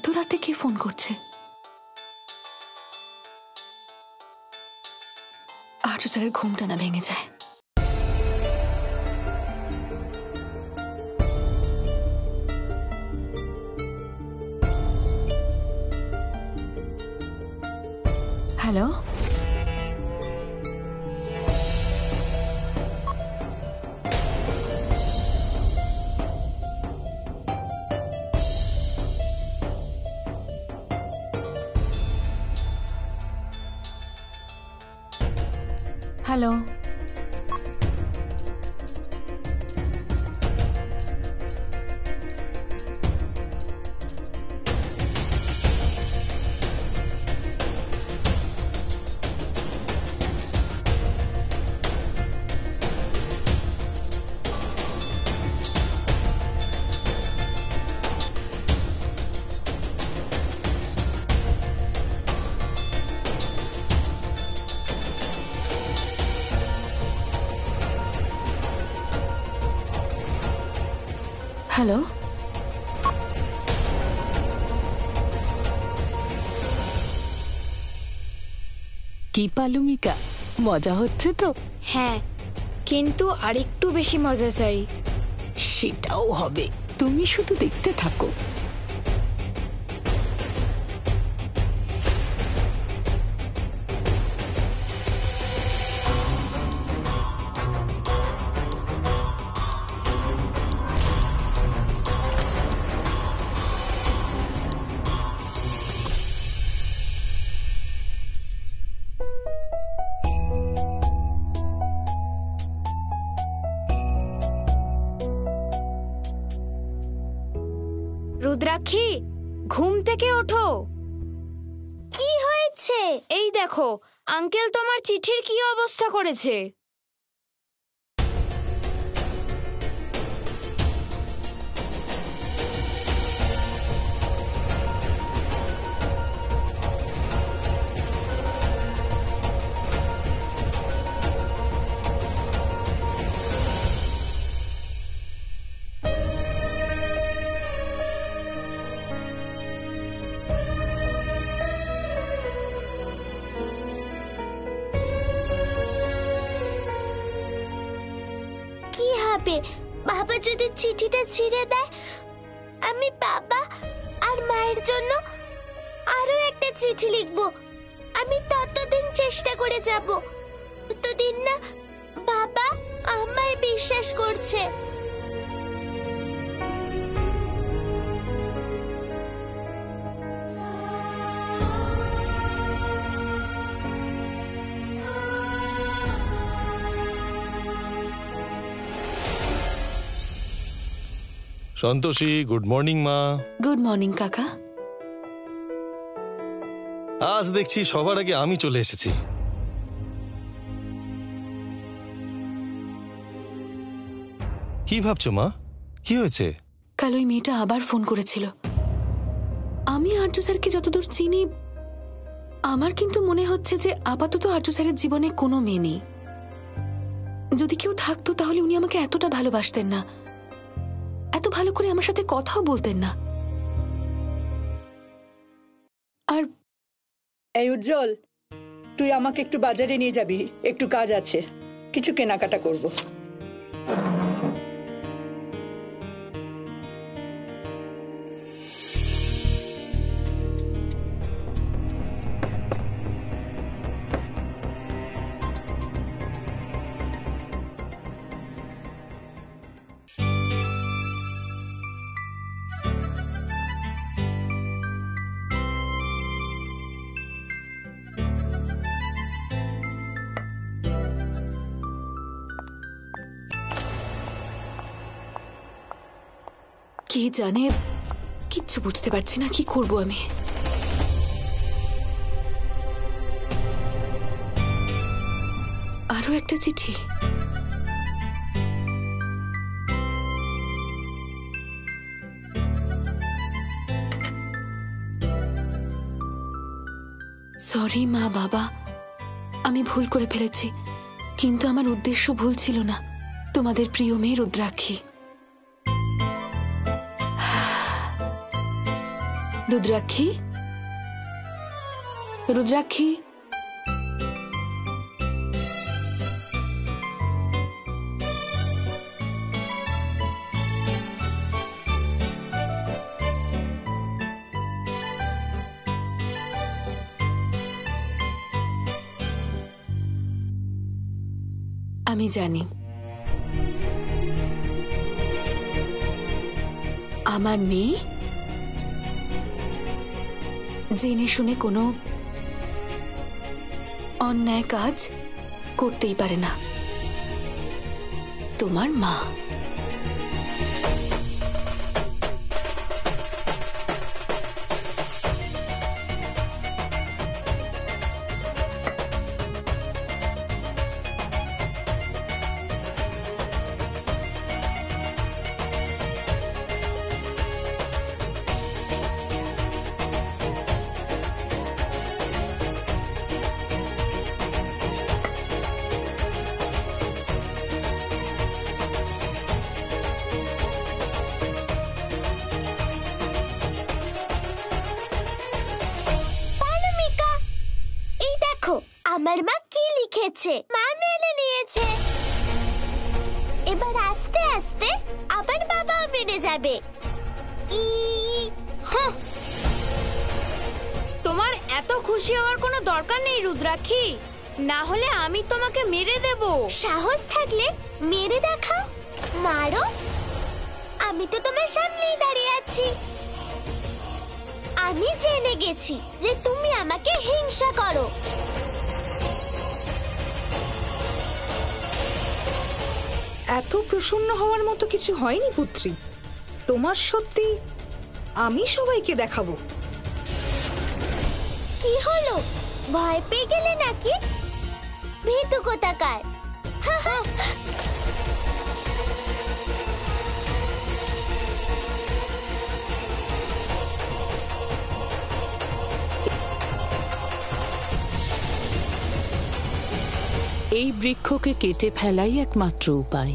এত রাতে কে ফোন করছে? আর্য স্যারের ঘুমটা না ভেঙে যায়। Hello, hello, hello. কি পালুমিকা, মজা হচ্ছে তো? হ্যাঁ, কিন্তু আরেকটু বেশি মজা চাই। সেটাও হবে, তুমি শুধু দেখতে থাকো। রুদ্রাক্ষী, ঘুম থেকে ওঠো। কি হয়েছে? এই দেখো, আঙ্কেল তোমার চিঠির কি অবস্থা করেছে। বাবা যদি চিঠিটা ছিঁড়ে দেয়, আমি বাবা আর মায়ের জন্য আরো একটা চিঠি লিখবো। আমি ততদিন চেষ্টা করে যাব, ততদিন না বাবা আমায় বিশ্বাস করছে। সন্তোষী, গুড মর্নিং মা। গুড মর্নিং কাকা। আজ দেখছি সবার আগে আমি চলে এসেছি। কি ভাবছো মা? কি হয়েছে? কাল ওই মেয়েটা আবার ফোন করেছিল। আমি আর্য স্যারকে যতদূর চিনি, আমার কিন্তু মনে হচ্ছে যে আপাতত আর্য স্যারের জীবনে কোনো মেয়ে নেই। যদি কেউ থাকতো তাহলে উনি আমাকে এতটা ভালোবাসতেন না, এত ভালো করে আমার সাথে কথাও বলতেন না। আর এই উজ্জ্বল, তুই আমাকে একটু বাজারে নিয়ে যাবি, একটু কাজ আছে, কিছু কেনাকাটা করব। কি জানে, কিচ্ছু বুঝতে পারছি না কি করব আমি। আরো একটা চিঠি। সরি মা বাবা, আমি ভুল করে ফেলেছি, কিন্তু আমার উদ্দেশ্য ভুল ছিল না। তোমাদের প্রিয় মেয়ে রুদ্রাক্ষী। রুদ্রাক্ষী, রুদ্রাক্ষী, আমি জানি আমার মেয়ে জেনে শুনে কোনো অন্যায় কাজ করতেই পারে না। তোমার মা আমার মা কি লিখেছে, মা মেনে নিয়েছে। এবার আস্তে আস্তে আবার বাবাও মেনে যাবে। তোমার এত খুশি হওয়ার কোনো দরকার নেই রুদ্রাক্ষী, না হলে আমি তোমাকে মেরে দেব। সাহস থাকলে মেরে দেখাও, মারো। আমি তো তোমার সামনেই দাঁড়িয়ে আছি। আমি জেনে গেছি যে তুমি আমাকে হিংসা করো। এত প্রসন্ন হওয়ার মতো কিছু হয়নি পুত্রী, তোমার সত্যি আমি সবাইকে দেখাবো। কি হলো, ভয় পেয়ে গেলে নাকি? ভীতু কোথাকার। এই বৃক্ষকে কেটে ফেলাই একমাত্র উপায়।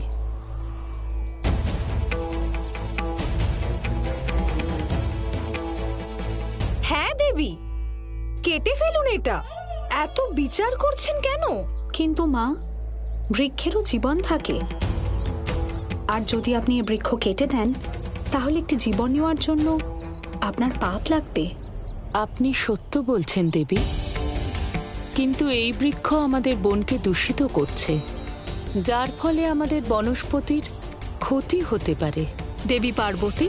হ্যাঁ দেবী, কেটে ফেলুন এটা। এত বিচার করছেন কেন? কিন্তু মা, বৃক্ষেরও জীবন থাকে, আর যদি আপনি এই বৃক্ষ কেটে দেন তাহলে একটি জীবন নেওয়ার জন্য আপনার পাপ লাগবে। আপনি সত্য বলছেন দেবী, কিন্তু এই বৃক্ষ আমাদের বনকে দূষিত করছে, যার ফলে আমাদের বনস্পতির ক্ষতি হতে পারে। দেবী পার্বতী,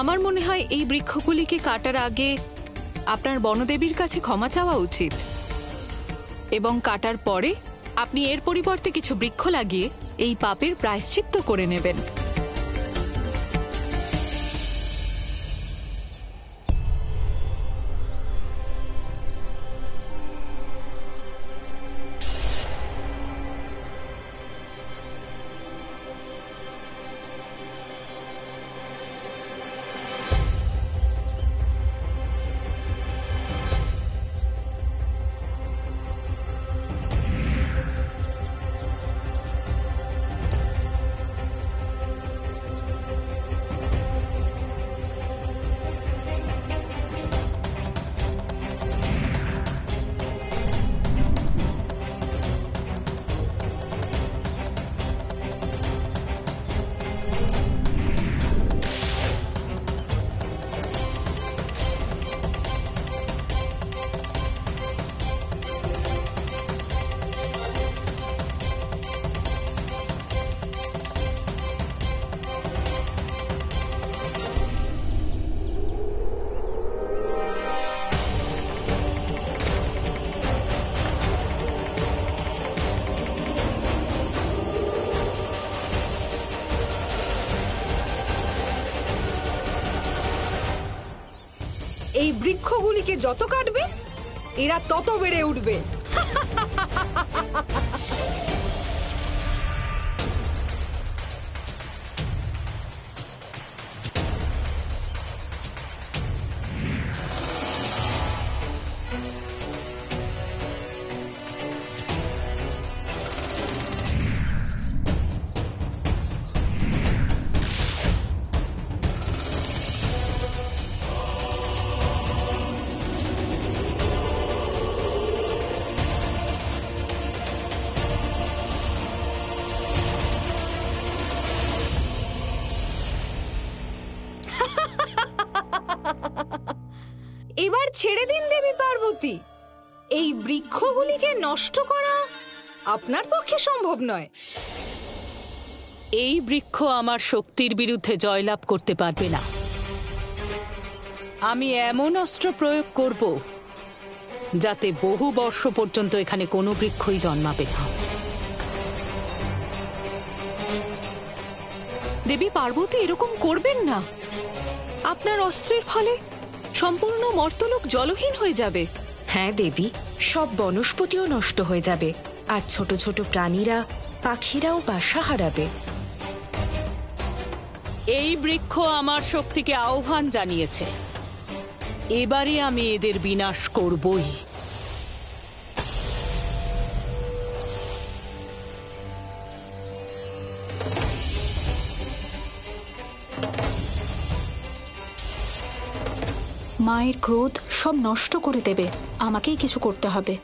আমার মনে হয় এই বৃক্ষগুলিকে কাটার আগে আপনার বনদেবীর কাছে ক্ষমা চাওয়া উচিত, এবং কাটার পরে আপনি এর পরিবর্তে কিছু বৃক্ষ লাগিয়ে এই পাপের প্রায়শ্চিত্ত করে নেবেন। এই বৃক্ষগুলিকে যত কাটবে এরা তত বেড়ে উঠবে। এবার ছেড়ে দিন দেবী পার্বতী। এই বৃক্ষগুলিকে নষ্ট করা আপনার পক্ষে সম্ভব নয়। এই বৃক্ষ আমার শক্তির বিরুদ্ধে জয়লাভ করতে পারবে না। আমি এমন অস্ত্র প্রয়োগ করব যাতে বহু বর্ষ পর্যন্ত এখানে কোনো বৃক্ষই জন্মাবে না। দেবী পার্বতী এরকম করবেন না। আপনার অস্ত্রের ফলে সম্পূর্ণ মর্তলোক জলহীন হয়ে যাবে। হ্যাঁ দেবী, সব বনস্পতিও নষ্ট হয়ে যাবে, আর ছোট ছোট প্রাণীরা, পাখিরাও বাসা হারাবে। এই বৃক্ষ আমার শক্তিকে আহ্বান জানিয়েছে। এবারে আমি এদের বিনাশ করবই। মায়ের ক্রোধ সব নষ্ট করে দেবে, আমাকেই কিছু করতে হবে।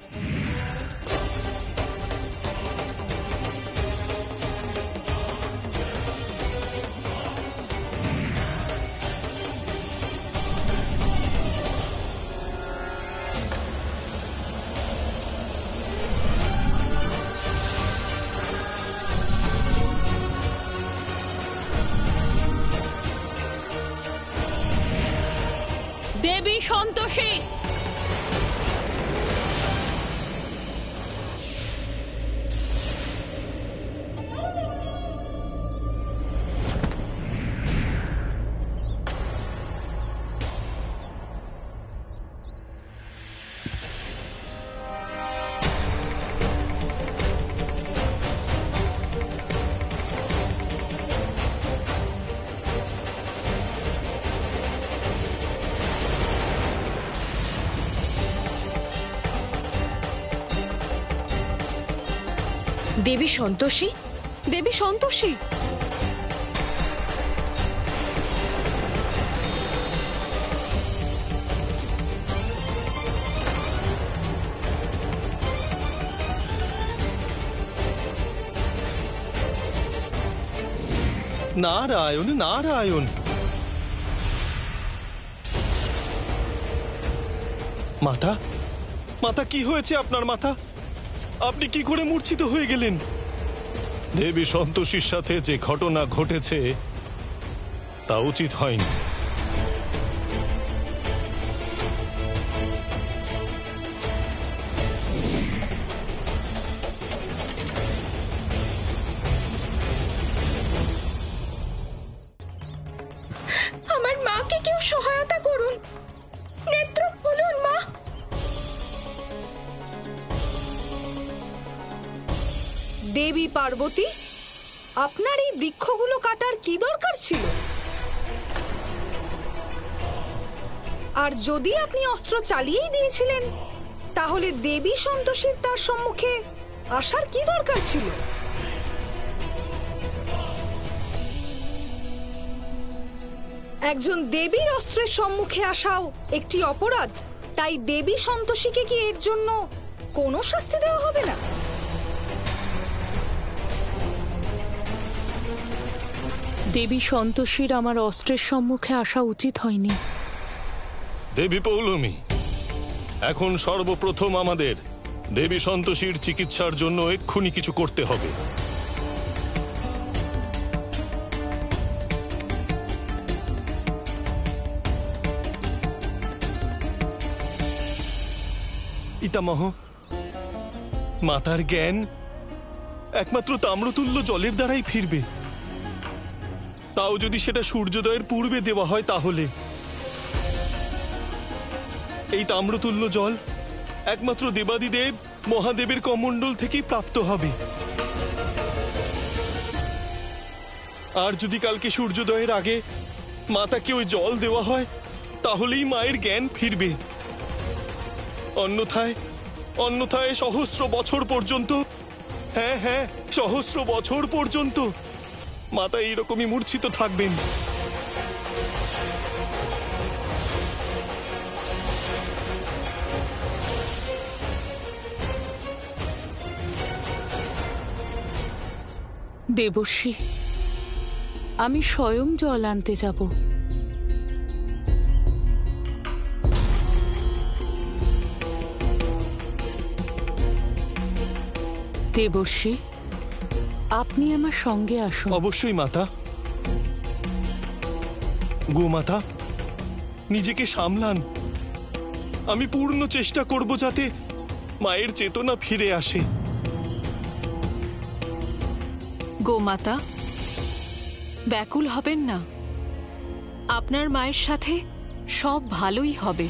দেবী সন্তোষী, দেবী সন্তোষী, দেবী সন্তোষী, নারায়ণ নারায়ণ। মাতা, মাতা কি হয়েছে আপনার? মাতা, আপনি কি করে মূর্ছিত হয়ে গেলেন? দেবী সন্তোষীর সাথে যে ঘটনা ঘটেছে তা উচিত হয়নি। আমার মাকে কেউ সহায়তা করুন, নেত্র খুলুন মা। দেবী পার্বতী, আপনার এই বৃক্ষগুলো কাটার কি দরকার ছিল? আর যদি আপনি অস্ত্র চালিয়েই দিয়েছিলেন, তাহলে দেবী সন্তোষীর তার সম্মুখে আসার কি দরকার ছিল? একজন দেবীর অস্ত্রের সম্মুখে আসাও একটি অপরাধ, তাই দেবী সন্তোষীকে কি এর জন্য কোনো শাস্তি দেওয়া হবে না? দেবী সন্তোষীর আমার অস্ত্রের সম্মুখে আসা উচিত হয়নি। দেবী পৌলমী, এখন সর্বপ্রথম আমাদের দেবী সন্তোষীর চিকিৎসার জন্য এক্ষুনি কিছু করতে হবে। পিতামহ, মাতার জ্ঞান একমাত্র তাম্রতুল্য জলের দ্বারাই ফিরবে। তাও যদি সেটা সূর্যোদয়ের পূর্বে দেওয়া হয়, তাহলে এই তাম্রতুল্য জল একমাত্র দেবাদিদেব মহাদেবের কমণ্ডল থেকেই প্রাপ্ত হবে। আর যদি কালকে সূর্যোদয়ের আগে মাতাকে ওই জল দেওয়া হয়, তাহলেই মায়ের জ্ঞান ফিরবে। অন্যথায় সহস্র বছর পর্যন্ত, হ্যাঁ হ্যাঁ, সহস্র বছর পর্যন্ত মাতা এইরকমই মূর্ছিত থাকবেন। দেবর্ষি, আমি স্বয়ং জল আনতে যাব। দেবর্ষী, আপনি আমার সঙ্গে আসুন। অবশ্যই মাতা। গোমাতা, নিজেকে সামলান। আমি পূর্ণ চেষ্টা করব যাতে মায়ের চেতনা ফিরে আসে। গোমাতা, ব্যাকুল হবেন না। আপনার মায়ের সাথে সব ভালোই হবে।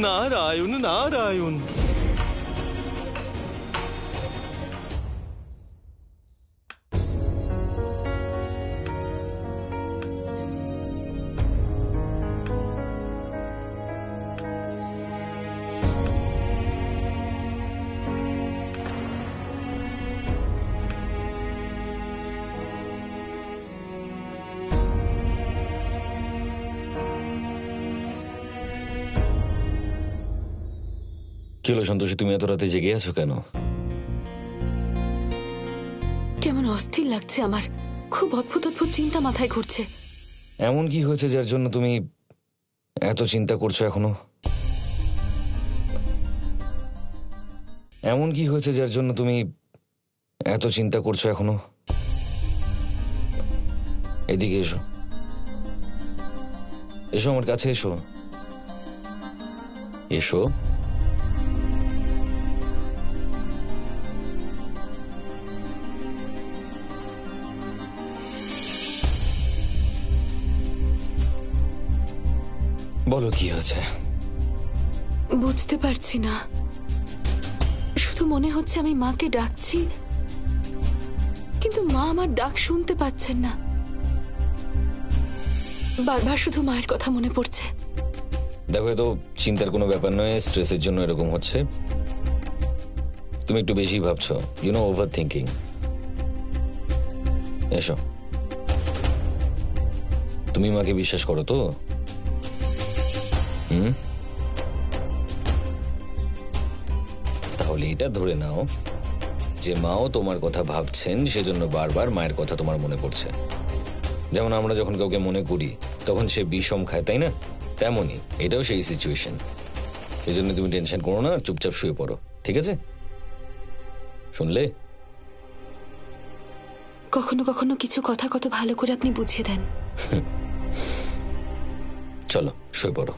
নারায়ণ নারায়ণ। কি হলো সন্তোষী, তুমি এত রাতে জেগে আছো কেন? কেমন অস্থির লাগছে আমার। খুব অদ্ভুত অদ্ভুত চিন্তা মাথায় ঘুরছে। এমন কি হয়েছে যার জন্য তুমি এত চিন্তা করছো এখনো? এমন কি হয়েছে যার জন্য তুমি এত চিন্তা করছো এখনো? এদিকে এসো, এসো আমার কাছে এসো, এসো। বলো কি হয়েছে? বুঝতে পারছি না, শুধু মনে হচ্ছে আমি মাকে ডাকছি, কিন্তু মা আমার ডাক শুনতে পাচ্ছেন না। বারবার শুধু মায়ের কথা মনে পড়ছে। দেখো, এ তো চিন্তার কোনো ব্যাপার নয়, স্ট্রেসের জন্য এরকম হচ্ছে। তুমি একটু বেশি ভাবছো, ওভার থিঙ্কিং। এসো, তুমি মাকে বিশ্বাস করো তো? তাহলে এটা ধরে নাও যে মাও তোমার কথা ভাবছেন, সেজন্য বারবার মায়ের কথা তোমার মনে পড়ছে। যেমন আমরা যখন কাউকে মনে করি তখন সে বিষম খায়, তাই না? তেমনই এটাও সেই সিচুয়েশন। সেজন্য তুমি টেনশন করো না, চুপচাপ শুয়ে পড়ো, ঠিক আছে? শুনলে? কখনো কখনো কিছু কথা কত ভালো করে আপনি বুঝিয়ে দেন। চলো শুয়ে পড়ো।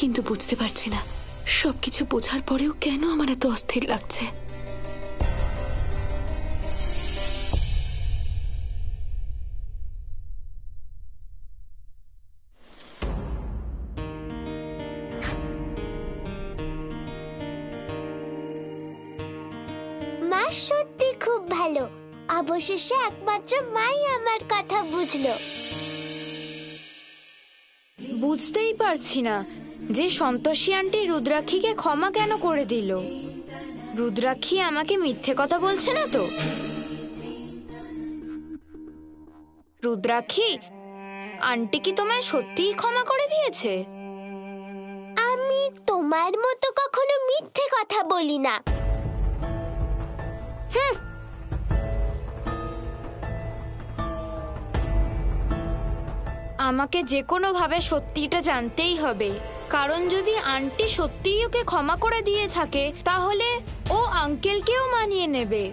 কিন্তু বুঝতে পারছি না, সবকিছু বোঝার পরেও কেন আমার এত অস্থির লাগছে। মা সত্যি খুব ভালো। অবশেষে একমাত্র মাই আমার কথা বুঝলো। বুঝতেই পারছি না যে সন্তোষী আন্টি রুদ্রাক্ষীকে ক্ষমা কেন করে দিল। রুদ্রাক্ষী আমাকে মিথ্যে কথা বলছে না তো? রুদ্রাক্ষী, আন্টি কি তোমায় সত্যিই ক্ষমা করে দিয়েছে? আমি তোমার মতো কখনো মিথ্যে কথা বলি না। আমাকে যে কোনো ভাবে সত্যিটা জানতেই হবে, কারণ যদি আন্টি সত্যিই ওকে ক্ষমা করে দিয়ে থাকে তাহলে ও আঙ্কেলকেও মানিয়ে নেবে।